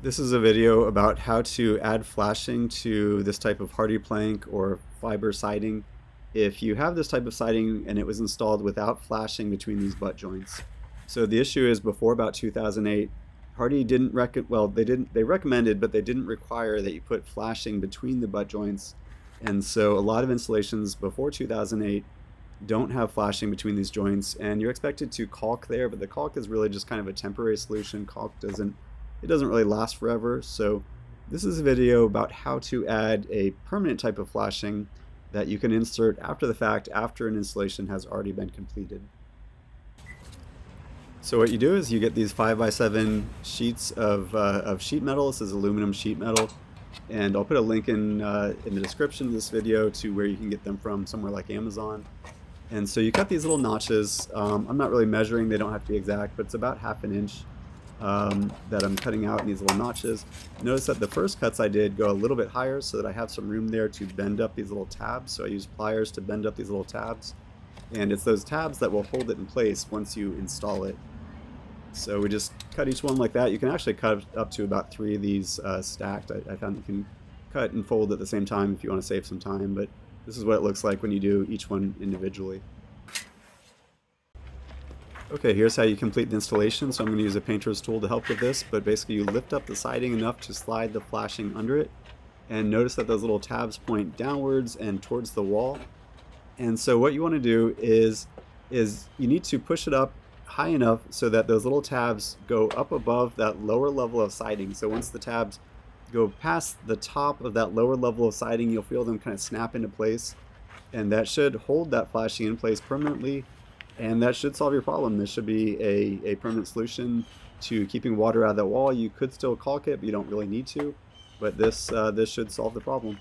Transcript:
This is a video about how to add flashing to this type of Hardie plank or fiber siding if you have this type of siding and it was installed without flashing between these butt joints. So the issue is before about 2008, Hardie didn't they recommended, but they didn't require that you put flashing between the butt joints. And so a lot of installations before 2008 don't have flashing between these joints, and you're expected to caulk there, but the caulk is really just kind of a temporary solution. Caulk doesn't really last forever. So this is a video about how to add a permanent type of flashing that you can insert after the fact, after an installation has already been completed. So what you do is you get these 5x7 sheets of sheet metal. This is aluminum sheet metal, and I'll put a link in the description of this video to where you can get them from, somewhere like Amazon. And so you cut these little notches. I'm not really measuring, they don't have to be exact, but it's about 1/2 inch that I'm cutting out in these little notches. Notice that the first cuts I did go a little bit higher so that I have some room there to bend up these little tabs. So I use pliers to bend up these little tabs. And it's those tabs that will hold it in place once you install it. So we just cut each one like that. You can actually cut up to about 3 of these stacked. I found you can cut and fold at the same time if you want to save some time, but this is what it looks like when you do each one individually. Okay, here's how you complete the installation. So I'm going to use a painter's tool to help with this, but basically you lift up the siding enough to slide the flashing under it, and notice that those little tabs point downwards and towards the wall. And so what you want to do is you need to push it up high enough so that those little tabs go up above that lower level of siding. So once the tabs go past the top of that lower level of siding, you'll feel them kind of snap into place, and that should hold that flashing in place permanently, and that should solve your problem. This should be a permanent solution to keeping water out of that wall. You could still caulk it, but you don't really need to, but this should solve the problem.